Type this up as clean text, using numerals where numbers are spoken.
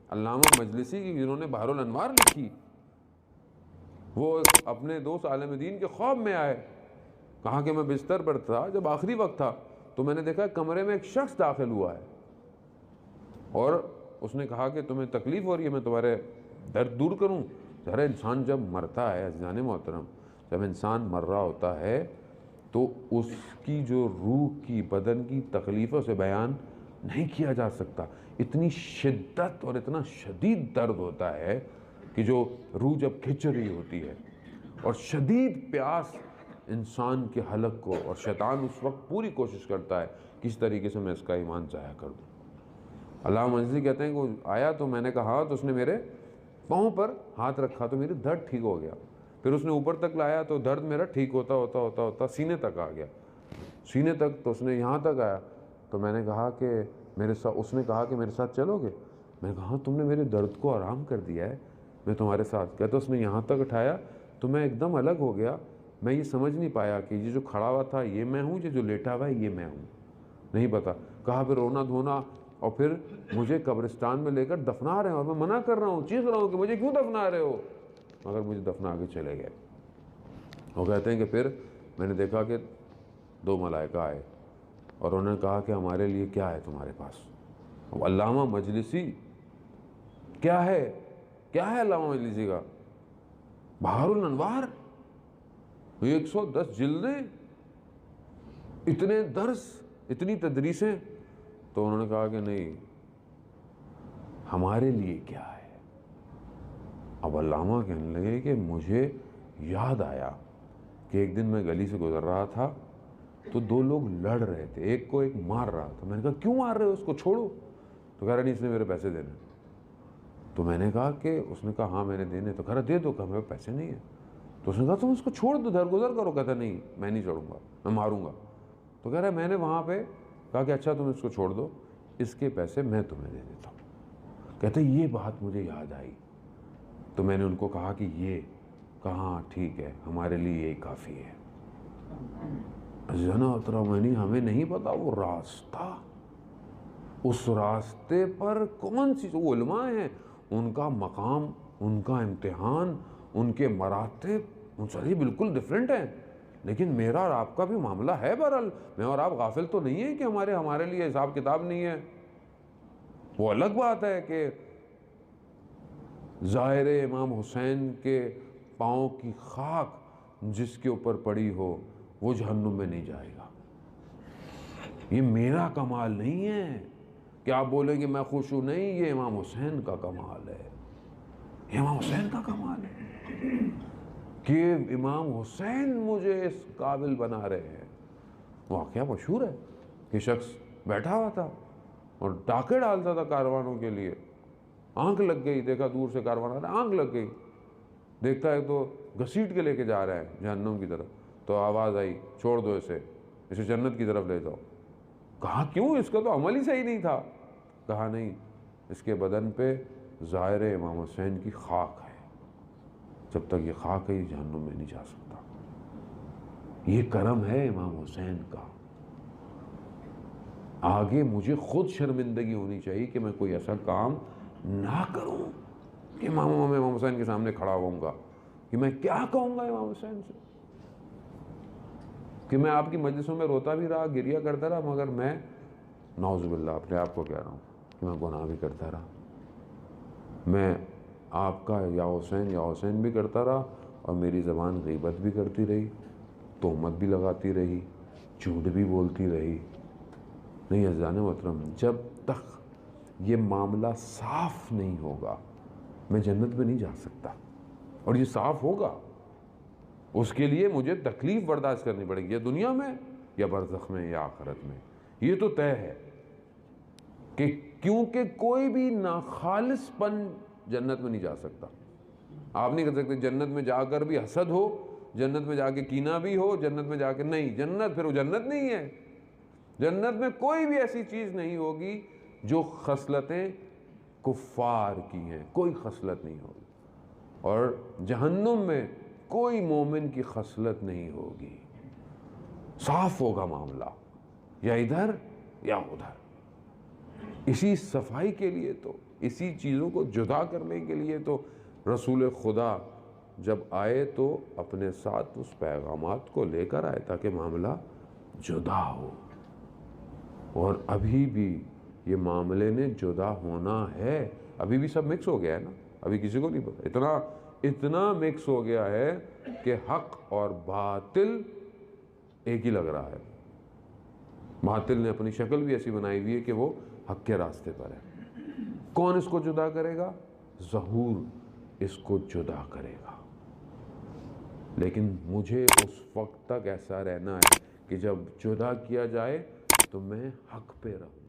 علامہ مجلسی کی جنہوں نے بحر الانوار لکھی، وہ اپنے دوست عالم دین کے خواب میں آئے، کہا کہ میں بستر پر تھا جب آخری وقت تھا تو میں نے دیکھا کمرے میں ایک شخص داخل ہوا ہے اور اس نے کہا کہ تمہیں تکلیف ہو رہی ہے، میں تمہارے درد دور کروں۔ ذرا انسان جب مرتا ہے عزیزان محترم، جب انسان مر رہا ہوتا ہے تو اس کی جو روح کی بدن کی تکلیفوں سے بیان نہیں کیا جا سکتا۔ اتنی شدت اور اتنا شدید درد ہوتا ہے کہ جو روح جب کھنچ رہی ہوتی ہے، اور شدید پیاس انسان کے حلق کو، اور شیطان اس وقت پوری کوشش کرتا ہے کس طریقے سے میں اس کا ایمان ضائع کر دوں۔ علامہ مجلسی کہتے ہیں کہ وہ آیا تو میں نے کہا تو اس نے میرے پاؤں پر ہاتھ رکھا تو میری درد ٹھیک ہو گیا، پھر اس نے اوپر تک لایا تو درد میرا ٹھیک ہوتا ہوتا ہوتا ہوتا سینے تک آ گیا، سینے تک تو اس نے یہاں تک آیا تو میں نے کہا کہ میرے ساتھ، اس نے کہا کہ میرے ساتھ چلو گے؟ میں نے کہا ہاں، تم نے میرے درد کو آرام کر دیا ہے، میں تمہارے ساتھ۔ کہتا اس نے یہاں تک اٹھایا تو میں ایک دم الگ ہو گیا، میں یہ سمجھ نہیں پایا کہ یہ جو کھڑا ہوا تھا یہ میں ہوں، یہ جو لیٹا ہوا ہے یہ میں ہوں، نہیں پتا۔ کہا پھر رونا دھونا، اور پھر مجھے قبرستان میں لے کر دفنا رہے ہیں، اور میں منع کر رہا ہوں، چیخ رہا ہوں کہ مجھے کیوں دفنا رہے ہو، مگر مجھے دفنا کے چلے گئے۔ وہ کہتے ہیں کہ پھر میں نے دیکھا کہ 2 ملائکہ آئے اور انہوں نے کہا کہ ہمارے لیے کیا ہے تمہارے پاس؟ علامہ مجلسی کیا ہے علامہ مجلسی کا بحر الانوار، 110 جلدیں، اتنے درس، اتنی تدریسیں۔ تو انہوں نے کہا کہ نہیں، ہمارے لیے کیا ہے؟ اب علامہ کہنے لگے کہ مجھے یاد آیا کہ ایک دن میں گلی سے گزر رہا تھا تو 2 لوگ لڑ رہے تھے، ایک کو ایک مار رہا تھا۔ میں نے کہا کیوں مار رہے ہو اس کو، چھوڑو۔ تو کہہ رہا نہیں، اس نے میرے پیسے دینے۔ تو میں نے کہا کہ، اس نے کہا ہاں میں نے دینے، تو کہہ رہا دے دو، کہ میرے پیسے نہیں ہیں۔ تو اس نے کہا تم اس کو چھوڑ دو، درگزر کرو۔ کہتا نہیں میں نہیں چھوڑوں گا، میں ماروں گا۔ تو کہہ رہا میں نے وہاں پہ کہا کہ اچھا تم اس کو چھوڑ دو، اس کے پیسے میں تمہیں دے دیتا ہوں۔ کہتے یہ بات مجھے یاد آئی تو میں نے ان کو کہا کہ یہ، کہاں ٹھیک ہے، ہمارے لیے یہی کافی ہے۔ عزیزانہ محترمین، ہمیں نہیں پتا وہ راستہ، اس راستے پر کون سی جو علماء ہیں ان کا مقام، ان کا امتحان، ان کے مراتب ان سے بالکل ڈیفرنٹ ہیں، لیکن میرا اور آپ کا بھی معاملہ ہے۔ بہرحال میں اور آپ غافل تو نہیں ہیں کہ ہمارے لیے حساب کتاب نہیں ہے۔ وہ الگ بات ہے کہ ظاہر امام حسین کے پاؤں کی خاک جس کے اوپر پڑی ہو وہ جہنم میں نہیں جائے گا۔ یہ میرا کمال نہیں ہے کہ آپ بولیں کہ میں خوش ہوں، نہیں، یہ امام حسین کا کمال ہے، یہ امام حسین کا کمال ہے کہ امام حسین مجھے اس قابل بنا رہے ہیں۔ واقعہ مشہور ہے کہ شخص بیٹھا ہوا تھا اور ڈاکے ڈالتا تھا کاروانوں کے لیے، آنکھ لگ گئی، دیکھا دور سے کاروان آ رہا ہے، آنکھ لگ گئی، دیکھتا ہے تو گھسیٹ کے لے کے جا رہا ہے جہنم کی طرف، تو آواز آئی چھوڑ دو اسے جنت کی طرف لے جاؤ۔ کہا کیوں، اس کا تو عمل ہی صحیح نہیں تھا۔ کہا نہیں، اس کے بدن پہ ظاہر امام حسین کی خاک ہے، جب تک یہ خاک ہے یہ جہنم میں نہیں جا سکتا۔ یہ کرم ہے امام حسین کا۔ آگے مجھے خود شرمندگی ہونی چاہیے کہ میں کوئی ایسا کام نہ کروں کہ امام حسین کے سامنے کھڑا ہوں گا کہ میں کیا کہوں گا امام حسین سے، کہ میں آپ کی مجلسوں میں روتا بھی رہا، گریہ کرتا رہا، مگر میں نعوذ باللہ اپنے آپ کو کہہ رہا ہوں کہ میں گناہ بھی کرتا رہا، میں آپ کا یا حسین بھی کرتا رہا، اور میری زبان غیبت بھی کرتی رہی، تہمت بھی لگاتی رہی، جھوٹ بھی بولتی رہی۔ نہیں عزیزان محترم، جب تک یہ معاملہ صاف نہیں ہوگا میں جنت میں نہیں جا سکتا، اور یہ صاف ہوگا اس کے لیے مجھے تکلیف برداشت کرنی پڑے گی، یا دنیا میں یا برزخ میں یا آخرت میں۔ یہ تو طے ہے کہ کیونکہ کوئی بھی ناخالص پن جنت میں نہیں جا سکتا۔ آپ نہیں کر سکتے جنت میں جا کر بھی حسد ہو، جنت میں جا کے کینہ بھی ہو، جنت میں جا کے نہیں، جنت پھر وہ جنت نہیں ہے۔ جنت میں کوئی بھی ایسی چیز نہیں ہوگی جو خصلتیں کفار کی ہیں، کوئی خصلت نہیں ہوگی، اور جہنم میں کوئی مومن کی خصلت نہیں ہوگی۔ صاف ہوگا معاملہ، یا ادھر یا ادھر۔ اسی صفائی کے لیے تو اسی چیزوں کو جدا کرنے کے لیے تو رسول خدا جب آئے تو اپنے ساتھ اس پیغامات کو لے کر آئے تاکہ معاملہ جدا ہو، اور ابھی بھی یہ معاملے نے جدا ہونا ہے، ابھی بھی سب مکس ہو گیا ہے نا، ابھی کسی کو نہیں پتا، اتنا مکس ہو گیا ہے کہ حق اور باطل ایک ہی لگ رہا ہے۔ باطل نے اپنی شکل بھی ایسی بنائی ہوئی ہے کہ وہ حق کے راستے پر ہے۔ کون اس کو جدا کرے گا؟ ظہور اس کو جدا کرے گا، لیکن مجھے اس وقت تک ایسا رہنا ہے کہ جب جدا کیا جائے تو میں حق پہ رہوں۔